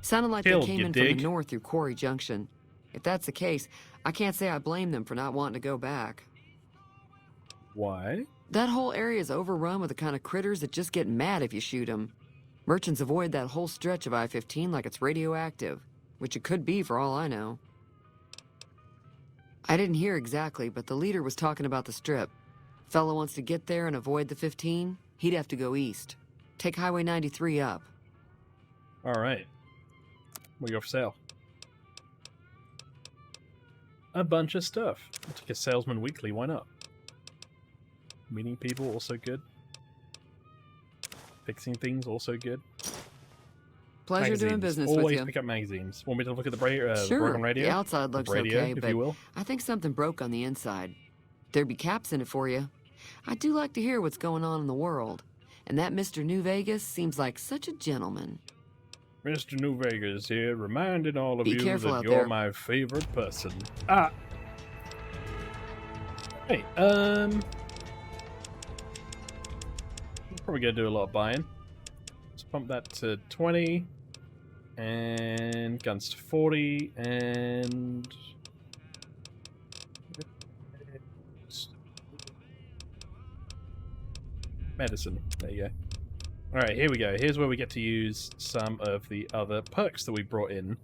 Sounded like Killed, they came you in dig? from the north through Quarry Junction. If that's the case, I can't say I blame them for not wanting to go back. Why? That whole area is overrun with the kind of critters that just get mad if you shoot them. Merchants avoid that whole stretch of I-15 like it's radioactive, which it could be for all I know. I didn't hear exactly, but the leader was talking about the strip. Fellow wants to get there and avoid the 15, he'd have to go east. Take Highway 93 up. All right. What do you got for sale? A bunch of stuff. I'll take a salesman weekly, why not? Meeting people, also good. Fixing things, also good. Pleasure doing Magazines. business Always with you. pick up magazines. Want me to look at the broken Sure, radio? the outside looks radio, okay, if but you will. I think something broke on the inside. There'd be caps in it for you. I do like to hear what's going on in the world. And that Mr. New Vegas seems like such a gentleman. Mr. New Vegas here, reminding all of Be you careful that out you're there. my favorite person. Ah! Hey, probably gonna do a lot of buying. Let's pump that to 20. And guns to 40, and... medicine. There you go. Alright, here we go. Here's where we get to use some of the other perks that we brought in.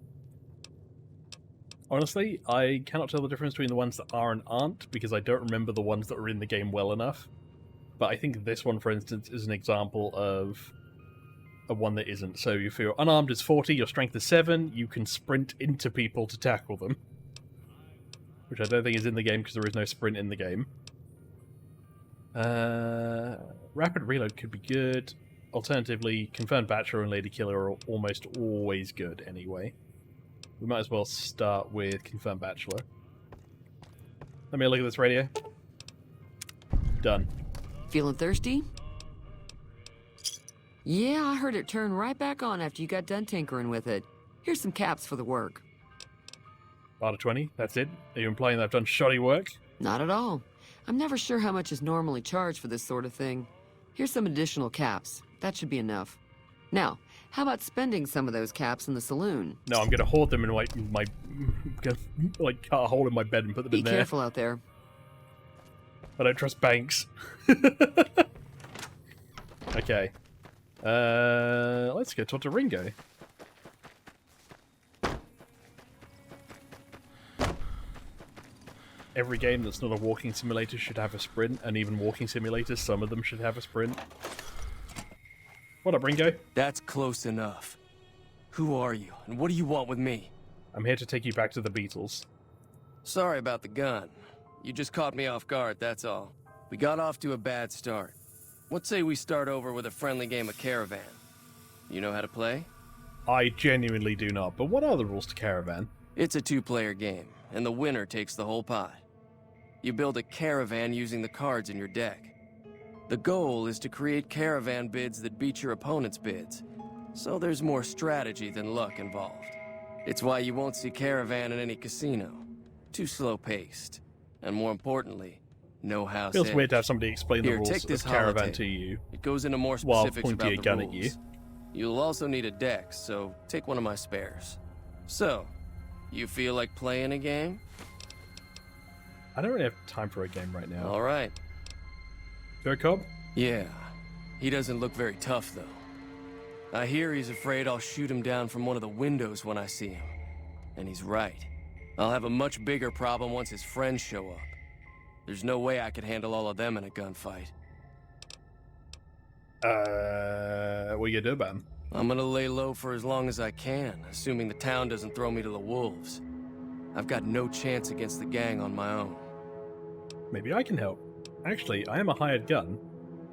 Honestly, I cannot tell the difference between the ones that are and aren't, because I don't remember the ones that were in the game well enough. But I think this one, for instance, is an example of a one that isn't. So if you're unarmed is 40, your strength is 7, you can sprint into people to tackle them. Which I don't think is in the game because there is no sprint in the game. Rapid reload could be good. Alternatively, Confirmed Bachelor and Lady Killer are almost always good anyway. We might as well start with Confirmed Bachelor. Let me look at this radio. Done. Feeling thirsty? Yeah, I heard it turn right back on after you got done tinkering with it. Here's some caps for the work. Out of 20, that's it? Are you implying that I've done shoddy work? Not at all. I'm never sure how much is normally charged for this sort of thing. Here's some additional caps. That should be enough. Now, how about spending some of those caps in the saloon? No, I'm gonna hoard them in my like cut a hole in my bed and put them Be in there. careful out there. I don't trust banks. Okay. Let's go talk to Ringo. Every game that's not a walking simulator should have a sprint, and even walking simulators, some of them should have a sprint. What up, Ringo? That's close enough. Who are you, and what do you want with me? I'm here to take you back to the Beatles. Sorry about the gun. You just caught me off guard, that's all. We got off to a bad start. What say we start over with a friendly game of Caravan? You know how to play? I genuinely do not, but what are the rules to Caravan? It's a two-player game, and the winner takes the whole pot. You build a caravan using the cards in your deck. The goal is to create caravan bids that beat your opponent's bids, so there's more strategy than luck involved. It's why you won't see Caravan in any casino. Too slow-paced. And more importantly, no house Feels edge. weird to have somebody explain the Here, rules take this of Caravan holotape. to you It goes into more while specifics pointing about a the gun rules. at you. You'll also need a deck, so take one of my spares. So, you feel like playing a game? I don't really have time for a game right now. All right. Joe Cobb? Yeah. He doesn't look very tough, though. I hear he's afraid I'll shoot him down from one of the windows when I see him. And he's right. I'll have a much bigger problem once his friends show up. There's no way I could handle all of them in a gunfight. What are you gonna do about him? I'm gonna lay low for as long as I can, assuming the town doesn't throw me to the wolves. I've got no chance against the gang on my own. Maybe I can help. Actually, I am a hired gun,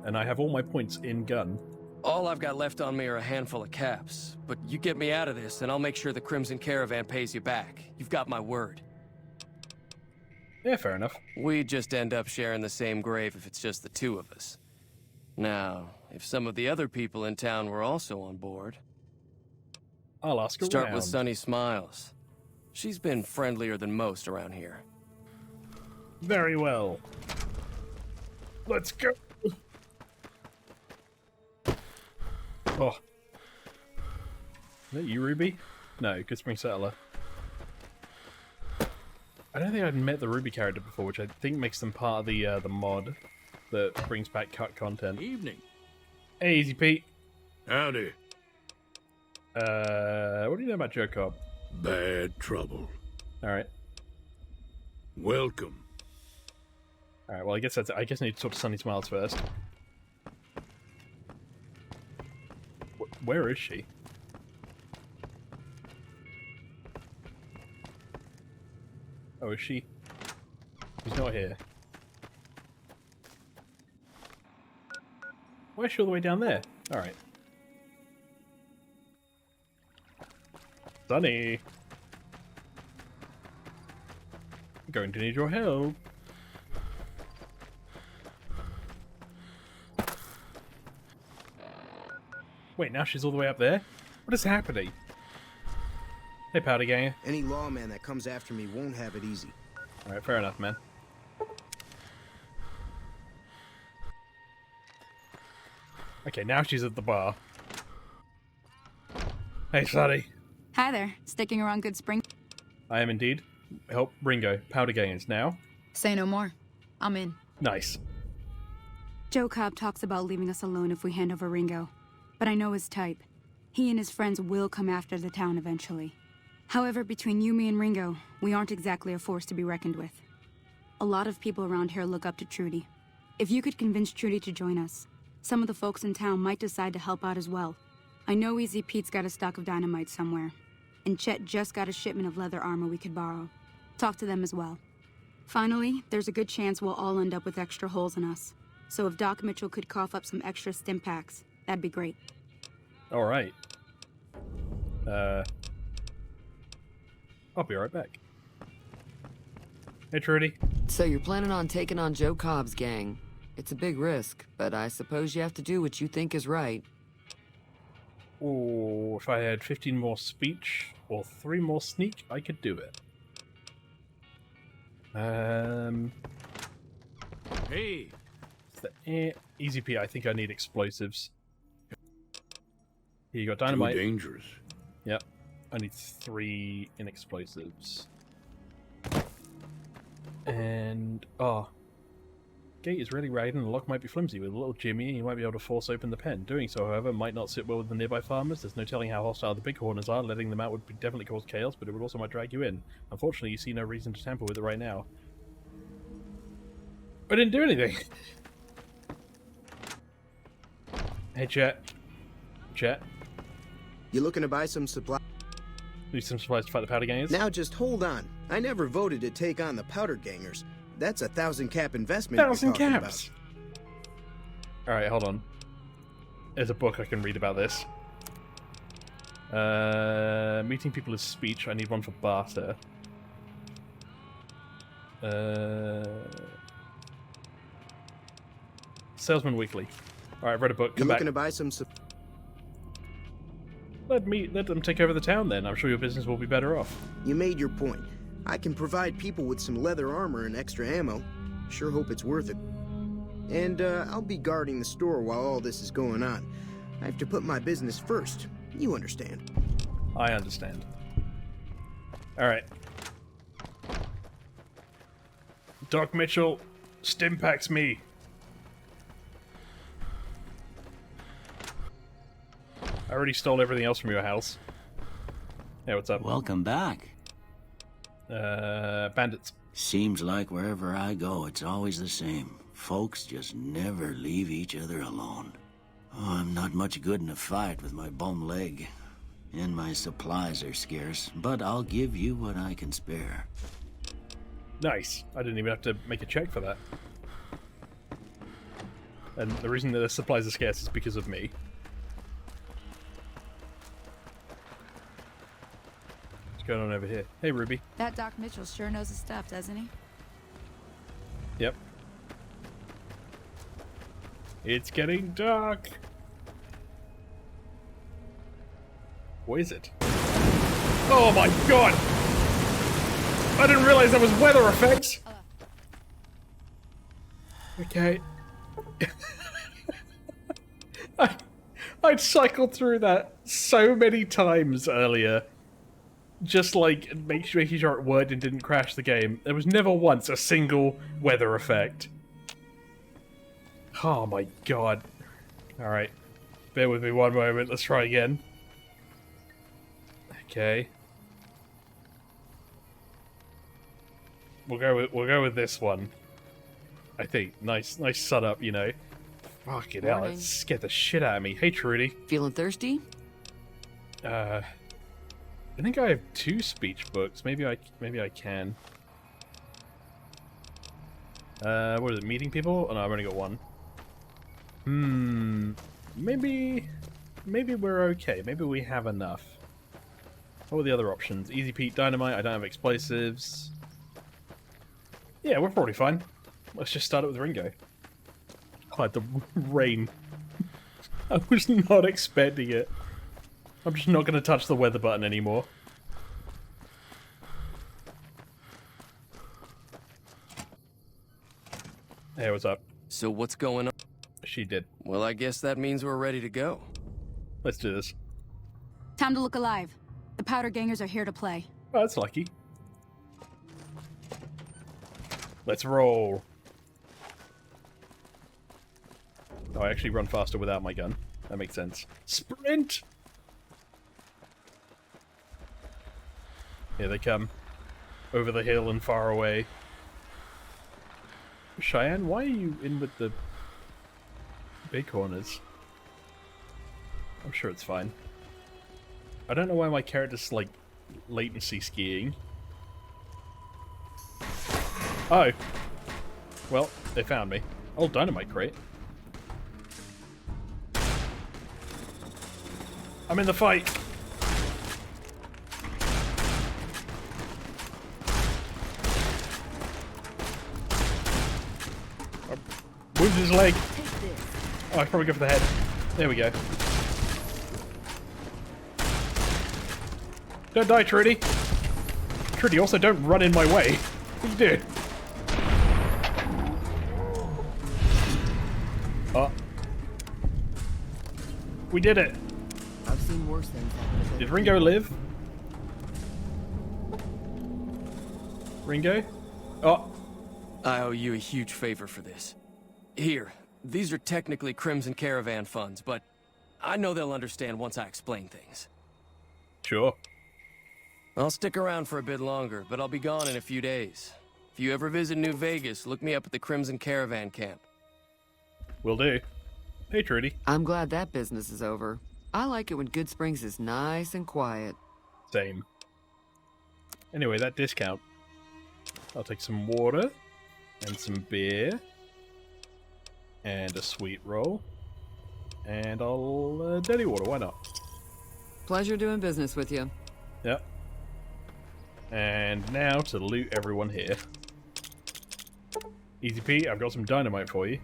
and I have all my points in gun. All I've got left on me are a handful of caps, but you get me out of this and I'll make sure the Crimson Caravan pays you back. You've got my word. Yeah, fair enough. We just end up sharing the same grave if it's just the two of us. Now, if some of the other people in town were also on board... I'll ask around. Start with Sunny Smiles. She's been friendlier than most around here. Very well. Let's go. Oh. Is that you, Ruby? No, Goodspring Settler. I don't think I'd met the Ruby character before, which I think makes them part of the mod that brings back cut content. Evening. Hey, Easy Pete. Howdy. What do you know about Joe Cobb? Bad trouble. Alright. Welcome. Alright, well I guess I need to talk to Sunny Smiles first. Where is she? Oh, is she? She's not here. Why is she all the way down there? Alright. Sunny! I'm going to need your help. Wait, now she's all the way up there? What is happening? Hey, Powder Ganger. Any lawman that comes after me won't have it easy. Alright, fair enough, man. Okay, now she's at the bar. Hey, Sunny. Hi there. Sticking around Good Spring? I am indeed. Help Ringo. Powder Gangers now. Say no more. I'm in. Nice. Joe Cobb talks about leaving us alone if we hand over Ringo. But I know his type. He and his friends will come after the town eventually. However, between you, me, and Ringo, we aren't exactly a force to be reckoned with. A lot of people around here look up to Trudy. If you could convince Trudy to join us, some of the folks in town might decide to help out as well. I know Easy Pete's got a stock of dynamite somewhere, and Chet just got a shipment of leather armor we could borrow. Talk to them as well. Finally, there's a good chance we'll all end up with extra holes in us. So if Doc Mitchell could cough up some extra stim packs, that'd be great. Alright. I'll be right back. Hey, Trudy. So you're planning on taking on Joe Cobb's gang. It's a big risk, but I suppose you have to do what you think is right. Oh, if I had 15 more speech or 3 more sneak, I could do it. Hey. Easy P, I think I need explosives. Here you got dynamite. Too dangerous. Yep. I need 3 in explosives. And gate is really ragged and the lock might be flimsy. With a little jimmy, you might be able to force open the pen. Doing so, however, might not sit well with the nearby farmers. There's no telling how hostile the bighorners are. Letting them out would definitely cause chaos, but it would also might drag you in. Unfortunately, you see no reason to tamper with it right now. I didn't do anything. Hey, Chet. Chet. You looking to buy some supplies? Need some supplies to fight the Powder Gangers? Now just hold on. I never voted to take on the Powder Gangers. That's 1,000 cap investment. 1,000 caps. All right, hold on. There's a book I can read about this. Meeting people is speech. I need one for barter. Salesman Weekly. All right, I've read a book. You're Come back. looking to buy some. Let them take over the town then. I'm sure your business will be better off. You made your point. I can provide people with some leather armor and extra ammo. Sure hope it's worth it. And I'll be guarding the store while all this is going on. I have to put my business first. You understand. I understand. Alright. Doc Mitchell, Stimpaks me. I already stole everything else from your house. Hey, what's up? Welcome back. Bandits. Seems like wherever I go, it's always the same. Folks just never leave each other alone. Oh, I'm not much good in a fight with my bum leg. And my supplies are scarce, but I'll give you what I can spare. Nice. I didn't even have to make a check for that. And the reason that the supplies are scarce is because of me. What's going on over here? Hey, Ruby. That Doc Mitchell sure knows his stuff, doesn't he? Yep. It's getting dark. What is it? Oh my god! I didn't realize that was weather effects! Okay. I'd cycled through that so many times earlier. Just like making sure it worked and didn't crash the game. There was never once a single weather effect. Oh my god. Alright. Bear with me one moment, let's try again. Okay. We'll go with this one. I think. Nice setup, you know. Fucking hell, it scared the shit out of me. Hey Trudy. Feeling thirsty? I think I have 2 speech books. Maybe I can. What is it? Meeting people? Oh no, I've only got 1. Maybe we're okay. Maybe we have enough. What are the other options? Easy Pete Dynamite. I don't have explosives. Yeah, we're probably fine. Let's just start it with Ringo. God, the rain. I was not expecting it. I'm just not going to touch the weather button anymore. Hey, what's up? So what's going on? She did. Well, I guess that means we're ready to go. Let's do this. Time to look alive. The Powder Gangers are here to play. Oh, that's lucky. Let's roll. Oh, I actually run faster without my gun. That makes sense. Sprint! Here they come. Over the hill and far away. Cheyenne, why are you in with the big corners? I'm sure it's fine. I don't know why my character's like latency skiing. Oh. Well, they found me. Oh, dynamite crate. I'm in the fight. I wounded his leg. Oh, I probably go for the head. There we go. Don't die, Trudy. Trudy, also don't run in my way. What do you do? Oh. We did it. I've seen worse things happen. Did Ringo live? Ringo? Oh. I owe you a huge favor for this. Here, these are technically Crimson Caravan funds, but I know they'll understand once I explain things. Sure. I'll stick around for a bit longer, but I'll be gone in a few days. If you ever visit New Vegas, look me up at the Crimson Caravan camp. Will do. Hey, Trudy. I'm glad that business is over. I like it when Good Springs is nice and quiet. Same. Anyway, that discount. I'll take some water. And some beer. And a sweet roll. And I'll dirty water, why not? Pleasure doing business with you. Yep. And now to loot everyone here. Easy Pete, I've got some dynamite for you.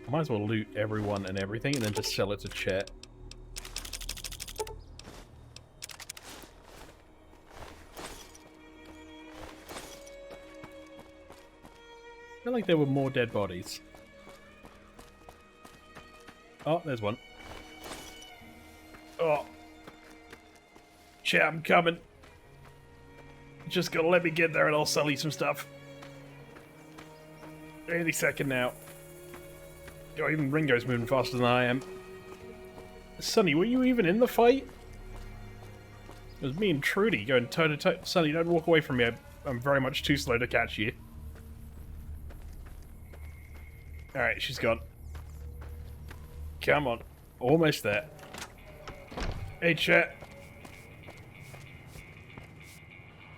I might as well loot everyone and everything and then just sell it to Chet. I feel like there were more dead bodies. Oh, there's one. Oh. Chet, I'm coming. Just gotta let me get there and I'll sell you some stuff. Any second now. Oh, even Ringo's moving faster than I am. Sonny, were you even in the fight? It was me and Trudy going toe to toe. Sonny, don't walk away from me. I'm very much too slow to catch you. Alright, she's gone. Come on. Almost there. Hey, Chet.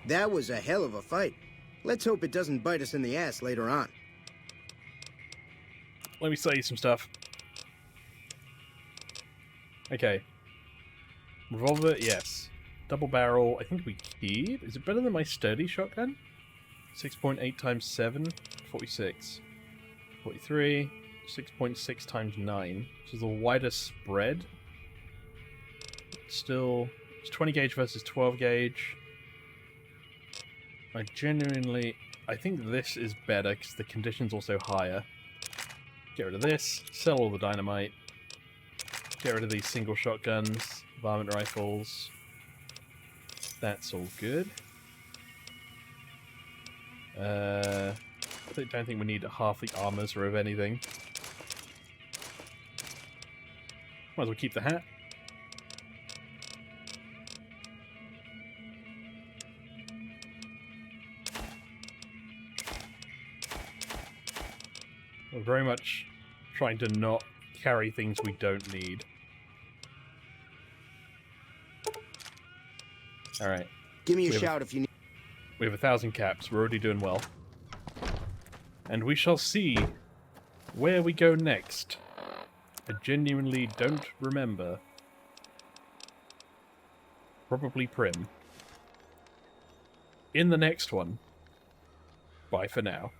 That was a hell of a fight. Let's hope it doesn't bite us in the ass later on. Let me sell you some stuff. Okay. Revolver, yes. Double barrel, I think we keep. Is it better than my sturdy shotgun? 6.8 times 7, 46. 43, 6.6 times 9. Which is a wider spread. Still, it's 20 gauge versus 12 gauge. I think this is better because the condition's also higher. Get rid of this, sell all the dynamite, get rid of these single shotguns, varmint rifles. That's all good. I don't think we need half the armors or of anything. Might as well keep the hat. We're very much trying to not carry things we don't need. Alright. Give me a shout if you need... We have 1,000 caps. We're already doing well. And we shall see where we go next. I genuinely don't remember. Probably Prim. In the next one. Bye for now.